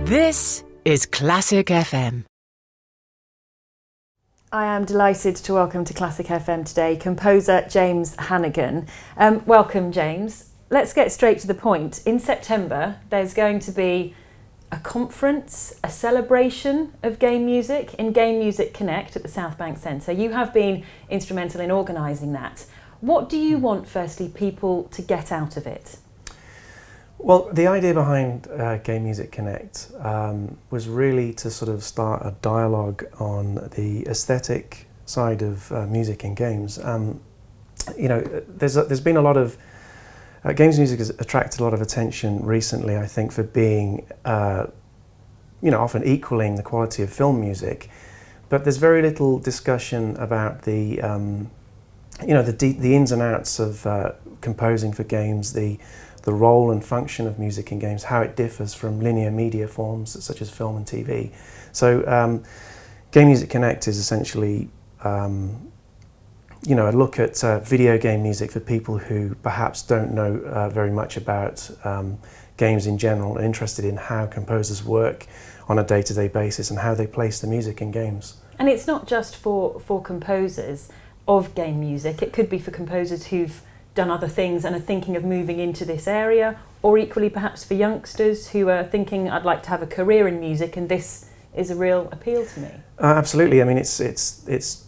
This is Classic FM. I am delighted to welcome to Classic FM today composer James Hannigan. Welcome, James. Let's get straight to the point. In September, there's going to be a conference, a celebration of game music in Game Music Connect at the South Bank Centre. You have been instrumental in organising that. What do you want, firstly, people to get out of it? Well, the idea behind Game Music Connect was really to sort of start a dialogue on the aesthetic side of music in games. You know, there's been a lot of games music has attracted a lot of attention recently, I think, for being you know, often equaling the quality of film music, but there's very little discussion about the you know, the ins and outs of composing for games, the role and function of music in games, how it differs from linear media forms such as film and TV. So Game Music Connect is essentially you know, a look at video game music for people who perhaps don't know very much about games in general, and interested in how composers work on a day-to-day basis and how they place the music in games. And it's not just for composers of game music, it could be for composers who've done other things and are thinking of moving into this area, or equally perhaps for youngsters who are thinking, I'd like to have a career in music and this is a real appeal to me. Absolutely. I mean, it's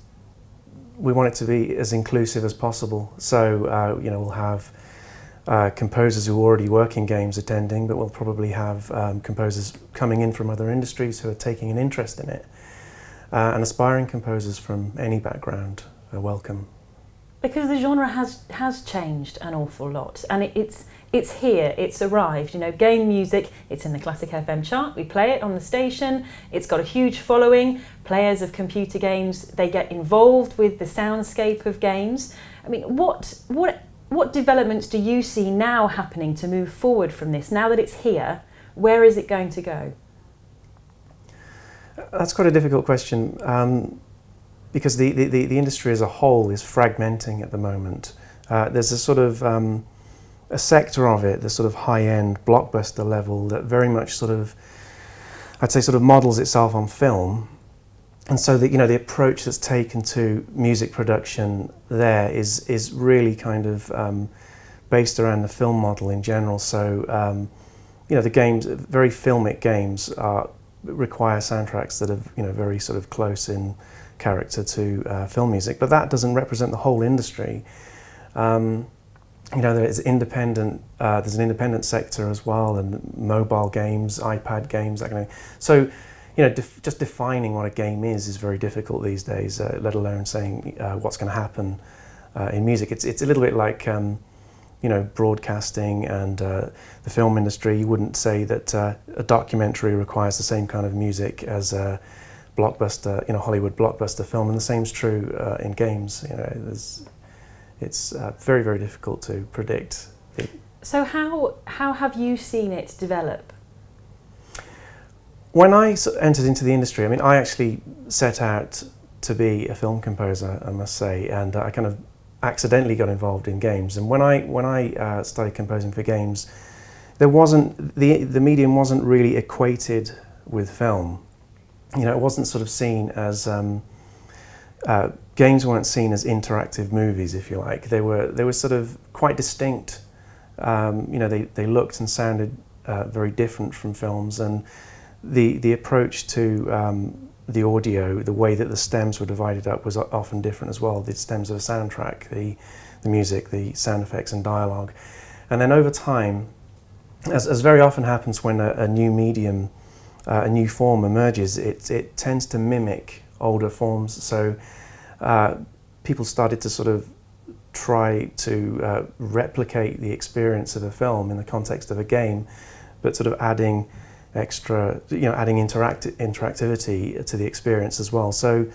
we want it to be as inclusive as possible. So you know, we'll have composers who already work in games attending, but we'll probably have composers coming in from other industries who are taking an interest in it, and aspiring composers from any background are welcome. Because the genre has changed an awful lot, and it's here, it's arrived. You know, game music, it's in the Classic FM chart, we play it on the station, it's got a huge following. Players of computer games, they get involved with the soundscape of games. I mean, what developments do you see now happening to move forward from this? Now that it's here, where is it going to go? That's quite a difficult question. Because the industry as a whole is fragmenting at the moment. There's a sort of a sector of it, the sort of high-end blockbuster level, that very much sort of, I'd say, sort of models itself on film, and so that, you know, the approach that's taken to music production there is really kind of based around the film model in general. So you know, the games, very filmic games, require soundtracks that are, you know, very sort of close in character to film music, but that doesn't represent the whole industry. You know, there's an independent sector as well, and mobile games, iPad games, that kind of thing. So, you know, just defining what a game is very difficult these days, let alone saying what's going to happen in music. It's a little bit like you know, broadcasting and the film industry. You wouldn't say that a documentary requires the same kind of music as a blockbuster, you know, Hollywood blockbuster film, and the same's true in games. You know, it's very, very difficult to predict. So how have you seen it develop? When I entered into the industry, I mean, I actually set out to be a film composer, I must say, and I kind of accidentally got involved in games. And when I started composing for games, there wasn't the medium wasn't really equated with film. You know, it wasn't sort of seen as games weren't seen as interactive movies, if you like. They were sort of quite distinct. You know, they looked and sounded very different from films, and the approach to the audio, the way that the stems were divided up, was often different as well. The stems of a soundtrack, the music, the sound effects and dialogue. And then over time, as very often happens when a new medium, a new form emerges, it tends to mimic older forms. So people started to sort of try to replicate the experience of a film in the context of a game, but sort of adding extra, you know, adding interactivity to the experience as well. So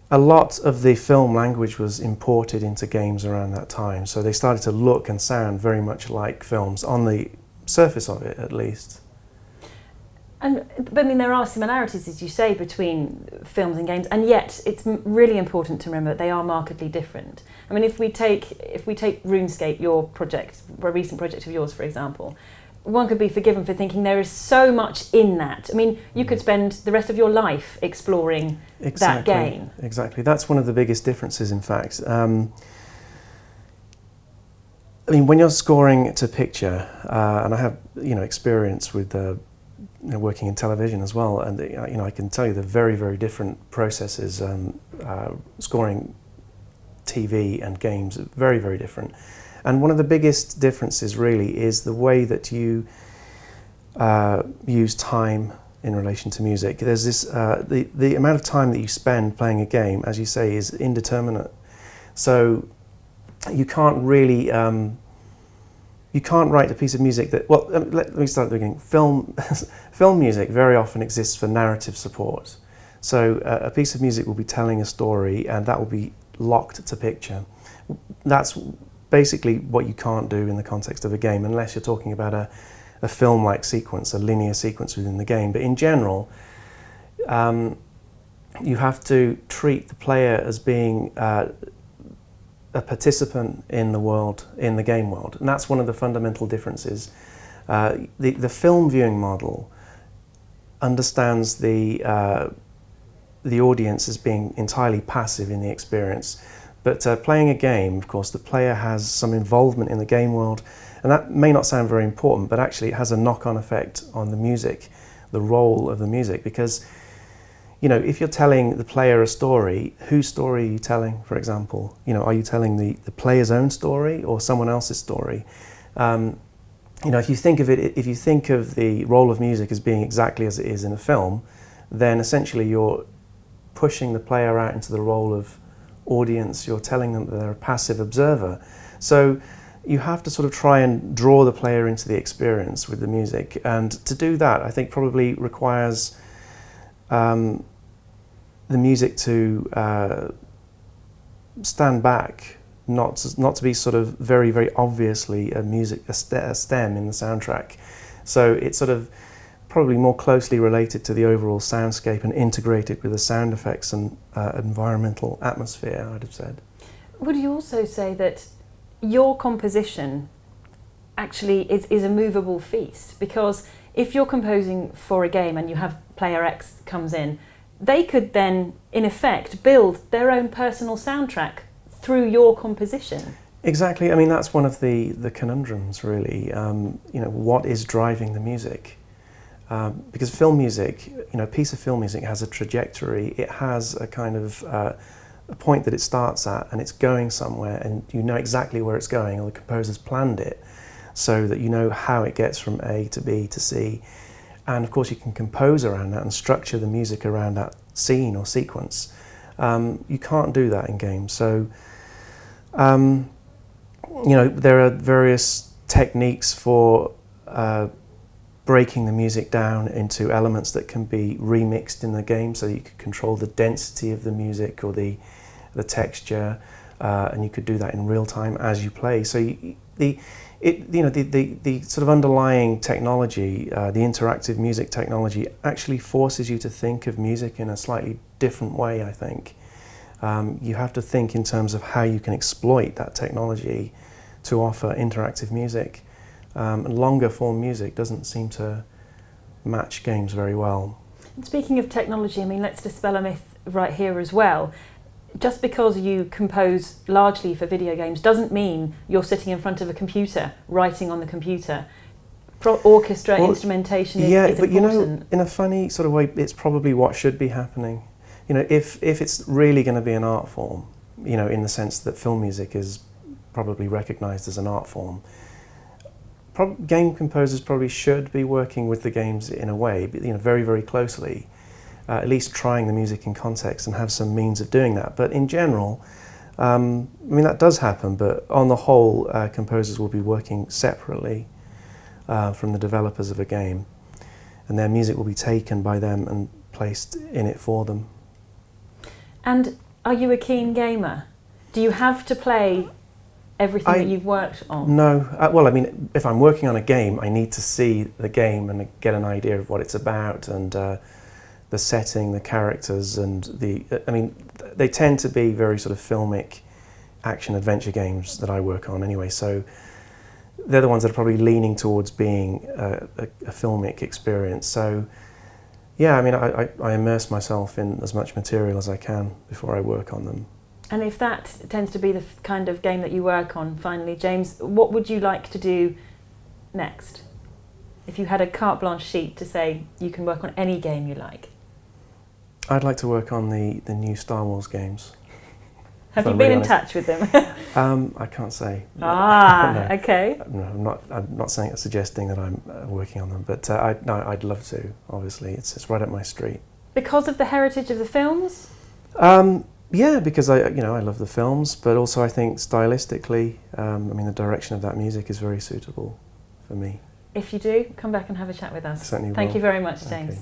a lot of the film language was imported into games around that time. So they started to look and sound very much like films, on the surface of it at least. But I mean, there are similarities, as you say, between films and games, and yet it's really important to remember that they are markedly different. I mean, if we take RuneScape, your project, a recent project of yours, for example, one could be forgiven for thinking there is so much in that. I mean, you could spend the rest of your life exploring that game. Exactly. That's one of the biggest differences, in fact. I mean, when you're scoring to picture, and I have experience with working in television as well, and I can tell you they're very, very different processes. Scoring TV and games are very, very different. And one of the biggest differences really is the way that you use time in relation to music. There's this the amount of time that you spend playing a game, as you say, is indeterminate. So you can't really you can't write a piece of music that, well, let me start at the beginning. Film music very often exists for narrative support. So a piece of music will be telling a story, and that will be locked to picture. That's basically what you can't do in the context of a game, unless you're talking about a film-like sequence, a linear sequence within the game. But in general, you have to treat the player as being a participant in the world, in the game world, and that's one of the fundamental differences. The film viewing model understands the audience as being entirely passive in the experience. But playing a game, of course, the player has some involvement in the game world, and that may not sound very important, but actually it has a knock-on effect on the music, the role of the music, because if you're telling the player a story, whose story are you telling, for example? Are you telling the player's own story or someone else's story? If you think of the role of music as being exactly as it is in a film, then essentially you're pushing the player out into the role of audience. You're telling them that they're a passive observer. So you have to sort of try and draw the player into the experience with the music, and to do that I think probably requires the music to stand back, not to be sort of very, very obviously a stem in the soundtrack. So it's sort of probably more closely related to the overall soundscape and integrated with the sound effects and environmental atmosphere, I'd have said. Would you also say that your composition actually is a movable feast? Because if you're composing for a game and you have player X comes in, they could then, in effect, build their own personal soundtrack through your composition. Exactly. I mean, that's one of the conundrums, really. What is driving the music? Because film music, a piece of film music has a trajectory. It has a kind of a point that it starts at, and it's going somewhere, and you know exactly where it's going, or the composer's planned it so that you know how it gets from A to B to C. And of course you can compose around that and structure the music around that scene or sequence. You can't do that in games. So, there are various techniques for breaking the music down into elements that can be remixed in the game, so that you could control the density of the music or the texture, and you could do that in real time as you play. So the sort of underlying technology, the interactive music technology, actually forces you to think of music in a slightly different way, I think. You have to think in terms of how you can exploit that technology to offer interactive music. And longer form music doesn't seem to match games very well. And speaking of technology, I mean, let's dispel a myth right here as well. Just because you compose largely for video games doesn't mean you're sitting in front of a computer, writing on the computer. Orchestra, instrumentation is important. In a funny sort of way, it's probably what should be happening. If it's really going to be an art form, in the sense that film music is probably recognised as an art form, game composers probably should be working with the games in a way, very, very closely, at least trying the music in context and have some means of doing that. But in general, that does happen, but on the whole, composers will be working separately from the developers of a game, and their music will be taken by them and placed in it for them. And are you a keen gamer? Do you have to play everything that you've worked on? No. If I'm working on a game, I need to see the game and get an idea of what it's about, and the setting, the characters, and they tend to be very sort of filmic action adventure games that I work on anyway. So they're the ones that are probably leaning towards being a filmic experience. So, yeah, I mean, I immerse myself in as much material as I can before I work on them. And if that tends to be the kind of game that you work on, finally, James, what would you like to do next? If you had a carte blanche sheet to say you can work on any game you like. I'd like to work on the new Star Wars games. Have you been in touch with them? I can't say. Ah, No. okay. No, I'm not suggesting that I'm working on them, but I'd love to. Obviously, it's right up my street. Because of the heritage of the films? Yeah, because I love the films, but also I think stylistically, I mean, the direction of that music is very suitable for me. If you do, come back and have a chat with us. Certainly will. Thank you very much, James. Okay.